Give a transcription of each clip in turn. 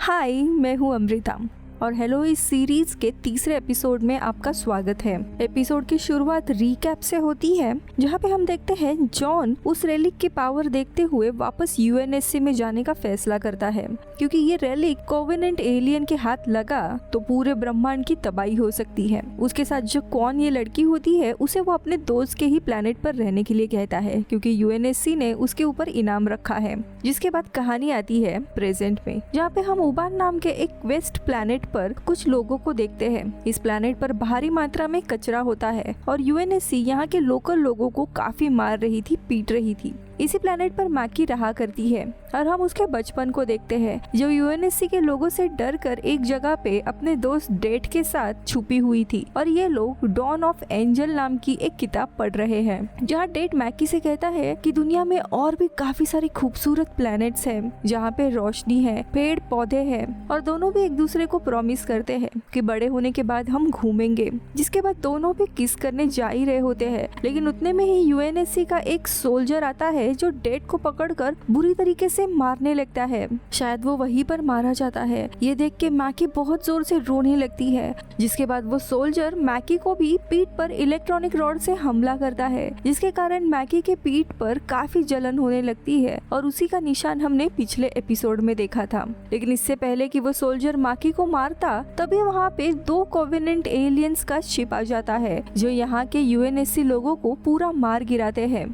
हाय, मैं हूँ अमृता और हेलो। इस सीरीज के तीसरे एपिसोड में आपका स्वागत है। एपिसोड की शुरुआत रीकैप से होती है, जहाँ पे हम देखते हैं जॉन उस रेलिक की पावर देखते हुए वापस यूएनएससी में जाने का फैसला करता है, क्योंकि ये रेलिक कोवेनेंट एलियन के हाथ लगा तो पूरे ब्रह्मांड की तबाही हो सकती है। उसके साथ जो कौन ये लड़की होती है, उसे वो अपने दोस्त के ही प्लेनेट पर रहने के लिए कहता है, क्योंकि यूएनएससी ने उसके ऊपर इनाम रखा है। जिसके बाद कहानी आती है प्रेजेंट में, जहाँ पे हम उबान नाम के एक वेस्ट प्लेनेट पर कुछ लोगों को देखते हैं। इस प्लेनेट पर भारी मात्रा में कचरा होता है और यूएनएससी यहाँ के लोकल लोगों को काफी मार रही थी, पीट रही थी। इसी प्लेनेट पर मैकी रहा करती है और हम उसके बचपन को देखते हैं, जो यूएनएससी के लोगों से डर कर एक जगह पे अपने दोस्त डेट के साथ छुपी हुई थी। और ये लोग डॉन ऑफ एंजल नाम की एक किताब पढ़ रहे हैं, जहाँ डेट मैकी से कहता है कि दुनिया में और भी काफी सारी खूबसूरत प्लैनेट्स हैं, जहाँ पे रोशनी है, पेड़ पौधे हैं, और दोनों भी एक दूसरे को प्रॉमिस करते हैं कि बड़े होने के बाद हम घूमेंगे। जिसके बाद दोनों भी किस करने जा ही रहे होते हैं, लेकिन उतने में ही यूएनएससी का एक सोल्जर आता है जो डेट को पकड़कर बुरी तरीके से मारने लगता है। शायद वो वहीं पर मारा जाता है। ये देख के मैकी बहुत जोर से रोने लगती है। जिसके बाद वो सोल्जर मैकी को भी पीठ पर इलेक्ट्रॉनिक रॉड से हमला करता है, जिसके कारण मैकी के पीठ पर काफी जलन होने लगती है और उसी का निशान हमने पिछले एपिसोड में देखा था। लेकिन इससे पहले कि वो सोल्जर मैकी को मारता, तभी वहाँ पे 2 कोवेनेंट एलियंस का शिप आ जाता है, जो यहाँ के यूएनएससी लोगों को पूरा मार गिराते हैं।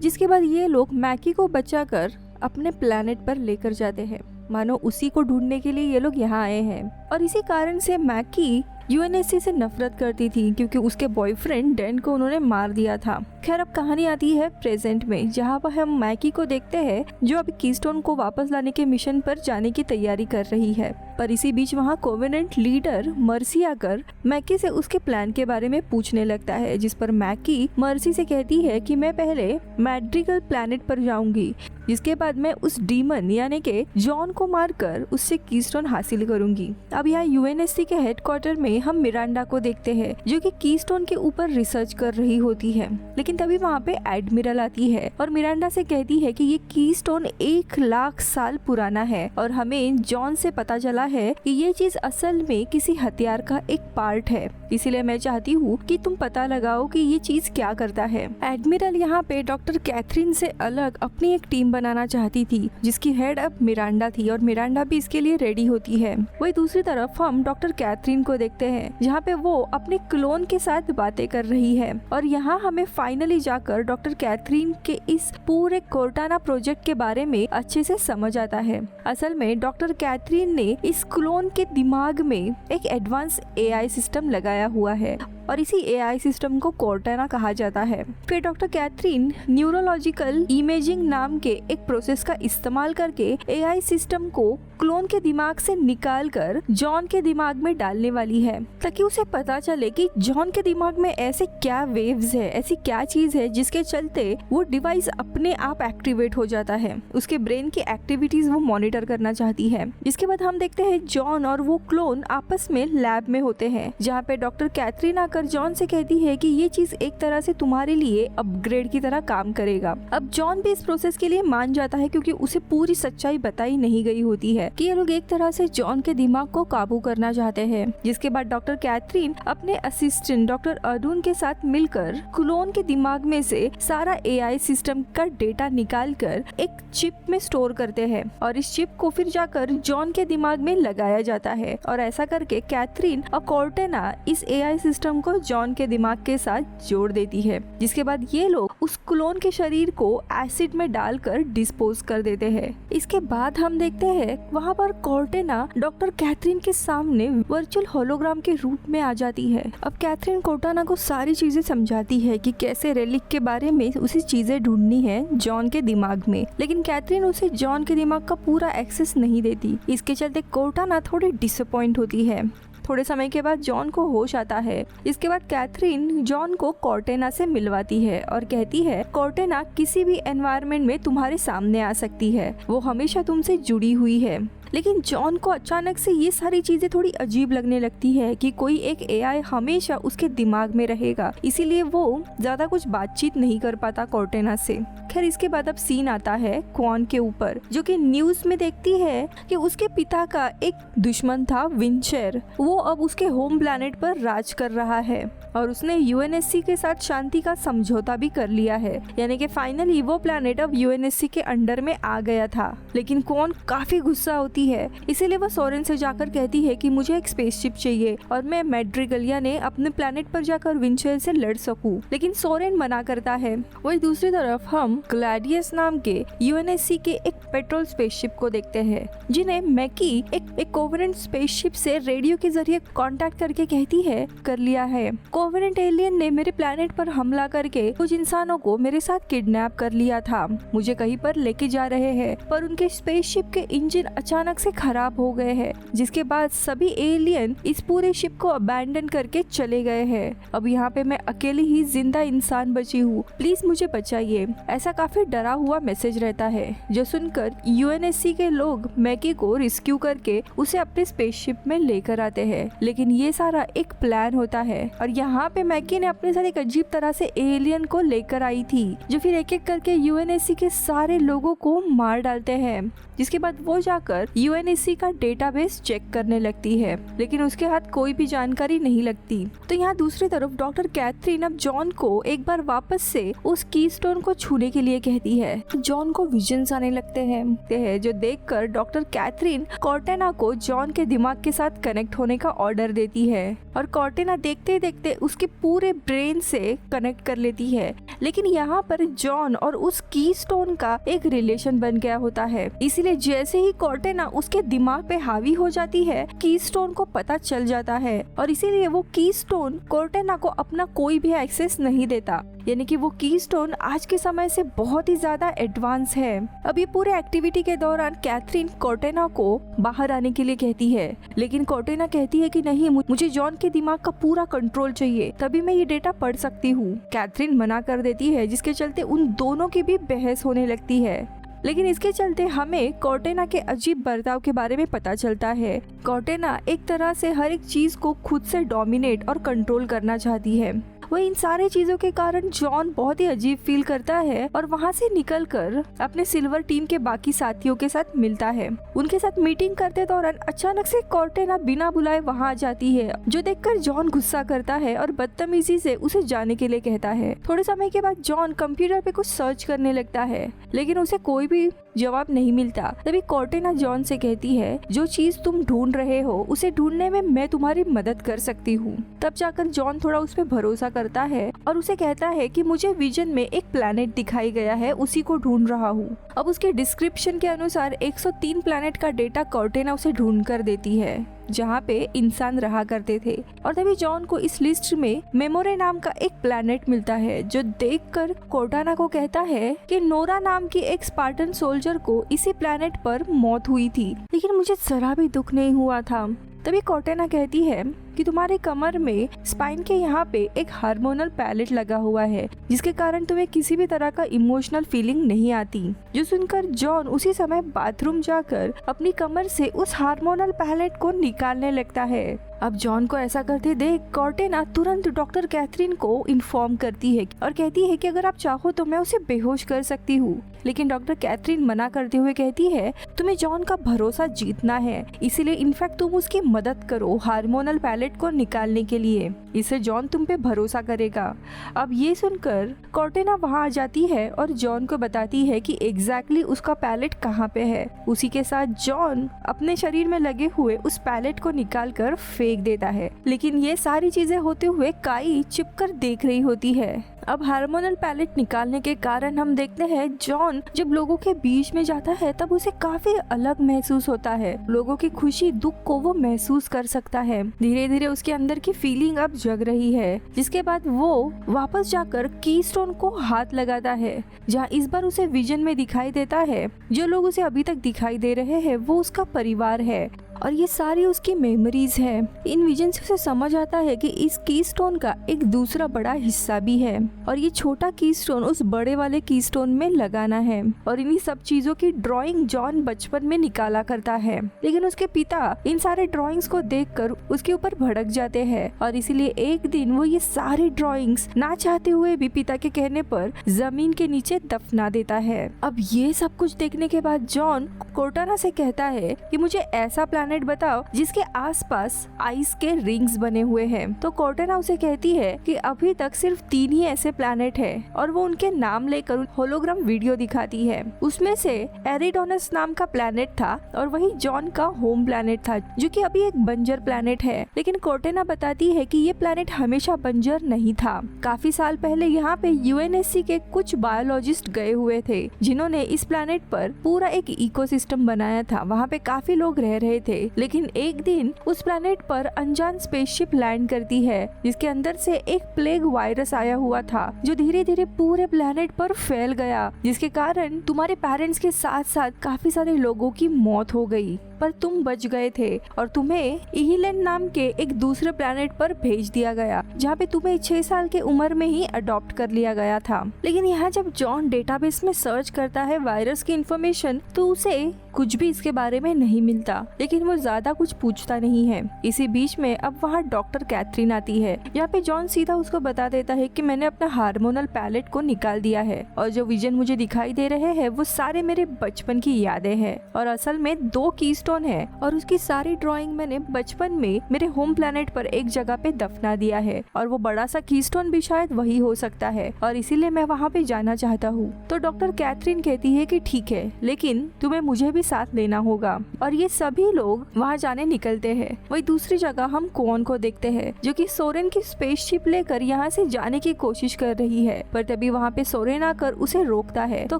जिसके बाद ये लोग मैकी को बचाकर अपने प्लेनेट पर लेकर जाते हैं, मानो उसी को ढूंढने के लिए ये लोग यहाँ आए हैं। और इसी कारण से मैकी यूएनएससी से नफरत करती थी, क्योंकि उसके बॉयफ्रेंड डैन को उन्होंने मार दिया था। खैर, अब कहानी आती है प्रेजेंट में, जहाँ पर हम मैकी को देखते हैं, जो अभी कीस्टोन को वापस लाने के मिशन पर जाने की तैयारी कर रही है। पर इसी बीच वहाँ कोवेनेंट लीडर मर्सी आकर मैकी से उसके प्लान के बारे में पूछने लगता है, जिस पर मैकी मर्सी से कहती है कि मैं पहले मैड्रिगल प्लैनेट पर जाऊंगी, जिसके बाद मैं उस डीमन यानी के जॉन को मारकर उससे कीस्टोन हासिल करूंगी। अब यहाँ यूएनएससी के हेडक्वार्टर में हम मिरांडा को देखते हैं, जो कि कीस्टोन के ऊपर रिसर्च कर रही होती है। लेकिन तभी वहाँ पे एडमिरल आती है और मिरांडा से कहती है कि ये कीस्टोन 1,00,000 साल पुराना है और हमें जॉन से पता चला है कि ये चीज असल में किसी हथियार का एक पार्ट है, इसीलिए मैं चाहती हूँ कि तुम पता लगाओ कि ये चीज क्या करता है। एडमिरल यहाँ पे डॉक्टर कैथरीन से अलग अपनी एक टीम बनाना चाहती थी, जिसकी हेड अब मिरांडा थी और मिरांडा भी इसके लिए रेडी होती है। वही दूसरी तरफ हम डॉक्टर कैथरीन को देखते हैं, जहाँ पे वो अपने क्लोन के साथ बातें कर रही है। और यहाँ हमें फाइनली जाकर डॉक्टर कैथरीन के इस पूरे कोर्टाना प्रोजेक्ट के बारे में अच्छे से समझ आता है। असल में डॉक्टर कैथरीन ने इस क्लोन के दिमाग में एक एडवांस एआई सिस्टम लगाया हुआ है और इसी एआई सिस्टम को कोर्टाना कहा जाता है। फिर डॉक्टर कैथरीन न्यूरोलॉजिकल इमेजिंग नाम के एक प्रोसेस का इस्तेमाल करके एआई सिस्टम को क्लोन के दिमाग से निकालकर जॉन के दिमाग में डालने वाली है, ताकि उसे पता चले कि जॉन के दिमाग में ऐसे क्या वेव्स है, ऐसी क्या चीज है जिसके चलते वो डिवाइस अपने आप एक्टिवेट हो जाता है। उसके ब्रेन की एक्टिविटीज वो मॉनिटर करना चाहती है। जिसके बाद हम देखते हैं जॉन और वो क्लोन आपस में लैब में होते हैं, जहाँ पे डॉक्टर कैथरीन आकर जॉन से कहती है कि ये चीज एक तरह से तुम्हारे लिए अपग्रेड की तरह काम करेगा। अब जॉन भी इस प्रोसेस के लिए मान जाता है, क्योंकि उसे पूरी सच्चाई बताई नहीं गई होती है कि ये लोग एक तरह से जॉन के दिमाग को काबू करना चाहते हैं। जिसके बाद डॉक्टर कैथरीन अपने असिस्टेंट डॉक्टर अर्डून के साथ मिलकर क्लोन के दिमाग में से सारा एआई सिस्टम का डेटा निकालकर एक चिप में स्टोर करते हैं और इस चिप को फिर जाकर जॉन के दिमाग में लगाया जाता है। और ऐसा करके कैथरीन और कोर्टेना इस एआई सिस्टम को जॉन के दिमाग के साथ जोड़ देती है। जिसके बाद ये लोग उस क्लोन के शरीर को एसिड में डालकर डिस्पोज कर देते हैं। इसके बाद हम देखते हैं वहाँ पर कोर्टेना डॉक्टर कैथरीन के सामने वर्चुअल होलोग्राम के रूप में आ जाती है। अब कैथरीन कोर्टेना को सारी चीजें समझाती है कि कैसे रेलिक के बारे में उसे चीजें ढूंढनी है जॉन के दिमाग में, लेकिन कैथरीन उसे जॉन के दिमाग का पूरा एक्सेस नहीं देती। इसके चलते कोर्टेना थोड़ी डिसअपॉइंट होती है। थोड़े समय के बाद जॉन को होश आता है। इसके बाद कैथरीन जॉन को कोर्टेना से मिलवाती है और कहती है कोर्टेना किसी भी एनवायरनमेंट में तुम्हारे सामने आ सकती है, वो हमेशा तुमसे जुड़ी हुई है। लेकिन जॉन को अचानक से ये सारी चीजें थोड़ी अजीब लगने लगती है कि कोई एक एआई हमेशा उसके दिमाग में रहेगा, इसीलिए वो ज्यादा कुछ बातचीत नहीं कर पाता कॉर्टेना से। खैर इसके बाद अब सीन आता है क्वान के ऊपर, जो कि न्यूज में देखती है कि उसके पिता का एक दुश्मन था विंचर, वो अब उसके होम प्लैनेट पर राज कर रहा है और उसने यूएनएससी के साथ शांति का समझौता भी कर लिया है, यानी कि फाइनली वो प्लैनेट अब यूएनएससी के अंडर में आ गया था। लेकिन क्वान काफी गुस्सा होती है, इसीलिए वो सोरेन से जाकर कहती है कि मुझे एक स्पेसशिप चाहिए और मैं मैड्रिगलिया ने अपने प्लैनेट पर जाकर विंचर से लड़ सकूं। लेकिन सोरेन मना करता है। वही दूसरी तरफ हम ग्लैडियस नाम के यूएनएससी के एक पेट्रोल स्पेसशिप को देखते हैं, जिन्हें मैकी एक कोवेनेंट स्पेसशिप से रेडियो के जरिए कांटेक्ट करके कहती है कर लिया है। कोवेनेंट एलियन ने मेरे प्लैनेट पर हमला करके कुछ इंसानों को मेरे साथ किडनैप कर लिया था, मुझे कहीं पर लेके जा रहे हैं, पर उनके स्पेसशिप के इंजन अचानक से खराब हो गए हैं, जिसके बाद सभी एलियन इस पूरे शिप को अबैंडन करके चले गए हैं। अब यहाँ पे मैं अकेली ही जिंदा इंसान बची हूँ, प्लीज मुझे बचाइए। ऐसा काफी डरा हुआ मैसेज रहता है, जो सुनकर यूएनएससी के लोग मैकी को रेस्क्यू करके उसे अपने स्पेसशिप में लेकर आते हैं। लेकिन ये सारा एक प्लान होता है और यहाँ पे मैकी ने अपने साथ एक अजीब तरह से एलियन को लेकर आई थी, जो फिर एक एक करके यूएनएससी के सारे लोगों को मार डालते हैं। जिसके बाद वो जाकर यूएनएससी का डेटाबेस चेक करने लगती है, लेकिन उसके हाथ कोई भी जानकारी नहीं लगती। तो यहाँ दूसरी तरफ डॉक्टर कैथरीन अब जॉन को एक बार वापस से उस कीस्टोन को छूने के लिए कहती है। जॉन को विजन्स आने लगते हैं, जो देखकर डॉक्टर कैथरीन कॉर्टेना को जॉन के दिमाग के साथ कनेक्ट होने का ऑर्डर देती है और कॉर्टेना देखते देखते उसके पूरे ब्रेन से कनेक्ट कर लेती है। लेकिन यहाँ पर जॉन और उस कीस्टोन का एक रिलेशन बन गया होता है, इसीलिए जैसे ही कॉर्टेना उसके दिमाग पे हावी हो जाती है, कीस्टोन को पता चल जाता है और इसीलिए वो कीस्टोन कॉर्टेना को अपना कोई भी एक्सेस नहीं देता, यानी कि वो कीस्टोन आज के समय से बहुत ही ज्यादा एडवांस है। अब ये पूरे एक्टिविटी के दौरान कैथरीन कॉर्टेना को बाहर आने के लिए कहती है, लेकिन कॉर्टेना कहती है कि नहीं, मुझे जॉन के दिमाग का पूरा कंट्रोल चाहिए, तभी मैं ये डेटा पढ़ सकती हूँ। कैथरीन मना कर देती है, जिसके चलते उन दोनों की भी बहस होने लगती है। लेकिन इसके चलते हमें कॉर्टेना के अजीब बर्ताव के बारे में पता चलता है। कॉर्टेना एक तरह से हर एक चीज को खुद से डोमिनेट और कंट्रोल करना चाहती है। वह इन सारी चीजों के कारण जॉन बहुत ही अजीब फील करता है और वहाँ से निकलकर अपने सिल्वर टीम के बाकी साथियों के साथ मिलता है। उनके साथ मीटिंग करते दौरान अचानक से कॉर्टेना बिना बुलाए वहाँ आ जाती है, जो देखकर जॉन गुस्सा करता है और बदतमीजी से उसे जाने के लिए कहता है। थोड़े समय के बाद जॉन कंप्यूटर पे कुछ सर्च करने लगता है, लेकिन उसे कोई भी जवाब नहीं मिलता। तभी कॉर्टेना जॉन से कहती है, जो चीज तुम ढूंढ रहे हो उसे ढूंढने में मैं तुम्हारी मदद कर सकती हूँ। तब जाकर जॉन थोड़ा उस पर भरोसा करता है और उसे कहता है कि मुझे विजन में एक प्लैनेट दिखाई गया है, उसी को ढूंढ रहा हूँ। अब उसके डिस्क्रिप्शन के अनुसार 103 प्लैनेट का डेटा कॉर्टेना उसे ढूंढ कर देती है, जहाँ पे इंसान रहा करते थे। और तभी जॉन को इस लिस्ट में मेमोरे नाम का एक प्लैनेट मिलता है, जो देखकर कॉर्टेना को कहता है कि नोरा नाम की एक स्पार्टन सोल्जर को इसी प्लैनेट पर मौत हुई थी, लेकिन मुझे जरा भी दुख नहीं हुआ था। तभी कॉर्टेना कहती है कि तुम्हारे कमर में स्पाइन के यहाँ पे एक हार्मोनल पैलेट लगा हुआ है, जिसके कारण तुम्हें किसी भी तरह का इमोशनल फीलिंग नहीं आती। जो सुनकर जॉन उसी समय बाथरूम जाकर अपनी कमर से उस हार्मोनल पैलेट को निकालने लगता है। अब जॉन को ऐसा करते देख कॉर्टेना तुरंत डॉक्टर कैथरीन को इन्फॉर्म करती है और कहती है कि अगर आप चाहो तो मैं उसे बेहोश कर सकती हूँ। लेकिन डॉक्टर कैथरीन मना करते हुए कहती है, तुम्हें जॉन का भरोसा जीतना है, इसीलिए इनफैक्ट तुम उसकी मदद करो हार्मोनल पैलेट को निकालने के लिए, इससे जॉन तुम पे भरोसा करेगा। अब ये सुनकर कॉर्टेना वहाँ आ जाती है और जॉन को बताती है कि एग्जैक्टली उसका पैलेट कहाँ पे है। उसी के साथ जॉन अपने शरीर में लगे हुए उस पैलेट को निकाल कर फेंक देता है, लेकिन ये सारी चीजें होते हुए काई छिपकर देख रही होती है। अब हार्मोनल पैलेट निकालने के कारण हम देखते हैं जॉन जब लोगों के बीच में जाता है तब उसे काफी अलग महसूस होता है। लोगों की खुशी दुख को वो महसूस कर सकता है। धीरे धीरे उसके अंदर की फीलिंग अब जग रही है, जिसके बाद वो वापस जाकर कीस्टोन को हाथ लगाता है, जहाँ इस बार उसे विजन में दिखाई देता है जो लोग उसे अभी तक दिखाई दे रहे हैं वो उसका परिवार है और ये सारी उसकी मेमोरीज है। इन विजन से उसे समझ आता है कि इस कीस्टोन का एक दूसरा बड़ा हिस्सा भी है और ये छोटा कीस्टोन उस बड़े वाले कीस्टोन में लगाना है। और इन्हीं सब चीजों की ड्राइंग जॉन बचपन में निकाला करता है, लेकिन उसके पिता इन सारे ड्राइंग्स को देखकर उसके ऊपर भड़क जाते हैं और इसीलिए एक दिन वो ये सारी ड्राइंग्स ना चाहते हुए भी पिता के कहने पर जमीन के नीचे दफना देता है। अब ये सब कुछ देखने के बाद जॉन कोर्टाना से कहता है कि मुझे ऐसा प्लैनेट बताओ जिसके आसपास आइस के रिंग्स बने हुए हैं। तो कोर्टाना उसे कहती है कि अभी तक सिर्फ 3 ही ऐसे प्लैनेट है और वो उनके नाम लेकर होलोग्राम वीडियो दिखाती है। उसमें से एरिडोनस नाम का प्लैनेट था और वही जॉन का होम प्लैनेट था जो कि अभी एक बंजर प्लैनेट है। लेकिन कोर्टाना बताती है कि ये प्लैनेट हमेशा बंजर नहीं था। काफी साल पहले यहाँ पे यूएनएससी के कुछ बायोलॉजिस्ट गए हुए थे जिन्होंने इस प्लैनेट पर पूरा एक इकोसिस्टम बनाया था। वहाँ पे काफी लोग रह रहे थे, लेकिन एक दिन उस प्लैनेट पर अनजान स्पेसशिप लैंड करती है जिसके अंदर से एक प्लेग वायरस आया हुआ था जो धीरे धीरे पूरे प्लैनेट पर फैल गया, जिसके कारण तुम्हारे पेरेंट्स के साथ साथ काफी सारे लोगों की मौत हो गई, पर तुम बच गए थे और तुम्हें इहिलैंड नाम के एक दूसरे प्लैनेट पर भेज दिया गया जहाँ पे तुम्हें 6 साल के उम्र में ही अडॉप्ट कर लिया गया था। लेकिन यहाँ जब जॉन डेटाबेस में सर्च करता है वायरस की इंफॉर्मेशन तो उसे कुछ भी इसके बारे में नहीं मिलता, लेकिन वो ज्यादा कुछ पूछता नहीं है। इसी बीच में अब वहाँ डॉक्टर कैथरीन आती है। यहाँ पे जॉन सीधा उसको बता देता है कि मैंने अपना हार्मोनल पैलेट को निकाल दिया है और जो विजन मुझे दिखाई दे रहे हैं वो सारे मेरे बचपन की यादें हैं और असल में 2 कीस्टोन है और उसकी सारी ड्राइंग मैंने बचपन में मेरे होम प्लैनेट पर एक जगह पे दफना दिया है और वो बड़ा सा कीस्टोन भी शायद वही हो सकता है और इसीलिए मैं वहाँ पे जाना चाहता हूँ। तो डॉक्टर कैथरीन कहती है कि ठीक है, लेकिन तुम्हें मुझे भी साथ लेना होगा और ये सभी लोग वहाँ जाने निकलते हैं। वही दूसरी जगह हम क्वान को देखते हैं जो कि सोरेन की स्पेसशिप लेकर यहाँ से जाने की कोशिश कर रही है, पर तभी वहाँ पे सोरेन आकर उसे रोकता है। तो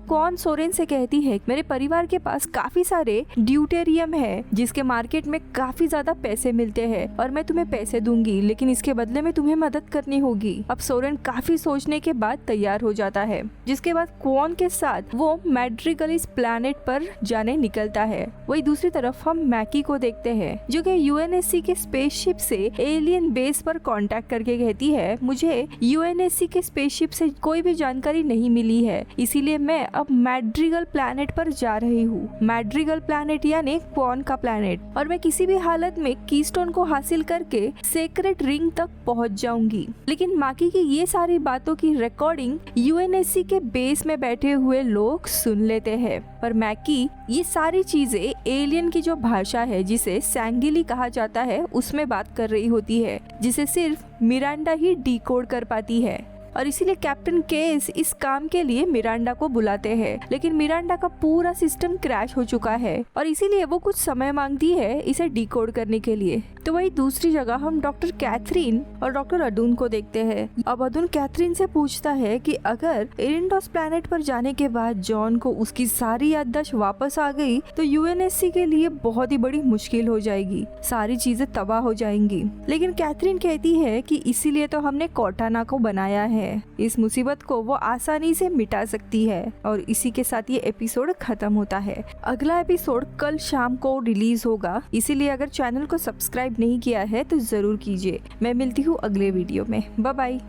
क्वान सोरेन से कहती है मेरे परिवार के पास काफी सारे ड्यूटेरियम है जिसके मार्केट में काफी ज्यादा पैसे मिलते हैं और मैं तुम्हें पैसे दूंगी, लेकिन इसके बदले में तुम्हें मदद करनी होगी। अब सोरेन काफी सोचने के बाद तैयार हो जाता है, जिसके बाद क्वान के साथ वो मैड्रिगल इस प्लैनेट पर जाने निकलता है। वही दूसरी तरफ हम मैकी को देखते हैं जो कि यूएनएससी के स्पेसशिप से एलियन बेस पर कांटेक्ट करके कहती है मुझे यूएनएससी के स्पेसशिप से कोई भी जानकारी नहीं मिली है, इसीलिए मैं अब मैड्रिगल प्लैनेट पर जा रही हूँ। मैड्रिगल प्लैनेट यानी क्वान का प्लैनेट, और मैं किसी भी हालत में कीस्टोन को हासिल करके सेक्रेट रिंग तक पहुंच जाऊंगी। लेकिन माकी की ये सारी बातों की रिकॉर्डिंग यूएनएससी के बेस में बैठे हुए लोग सुन लेते हैं, पर मैकी ये सारी चीजें एलियन की जो भाषा है जिसे सैंगिली कहा जाता है उसमें बात कर रही होती है, जिसे सिर्फ मिरांडा ही डिकोड कर पाती है। और इसीलिए कैप्टन केस इस काम के लिए मिरांडा को बुलाते हैं, लेकिन मिरांडा का पूरा सिस्टम क्रैश हो चुका है और इसीलिए वो कुछ समय मांगती है इसे डिकोड करने के लिए। तो वही दूसरी जगह हम डॉक्टर कैथरीन और डॉक्टर अडून को देखते हैं। अब अडून कैथरीन से पूछता है कि अगर एरिंडोस प्लैनेट पर जाने के बाद जॉन को उसकी सारी याददाश्त वापस आ गई तो यूएनएससी के लिए बहुत ही बड़ी मुश्किल हो जाएगी, सारी चीजें तबाह हो जाएंगी। लेकिन कैथरीन कहती है कि इसीलिए तो हमने कोर्टाना को बनाया है, इस मुसीबत को वो आसानी से मिटा सकती है। और इसी के साथ ये एपिसोड खत्म होता है। अगला एपिसोड कल शाम को रिलीज होगा, इसीलिए अगर चैनल को सब्सक्राइब नहीं किया है तो जरूर कीजिए। मैं मिलती हूँ अगले वीडियो में। Bye bye.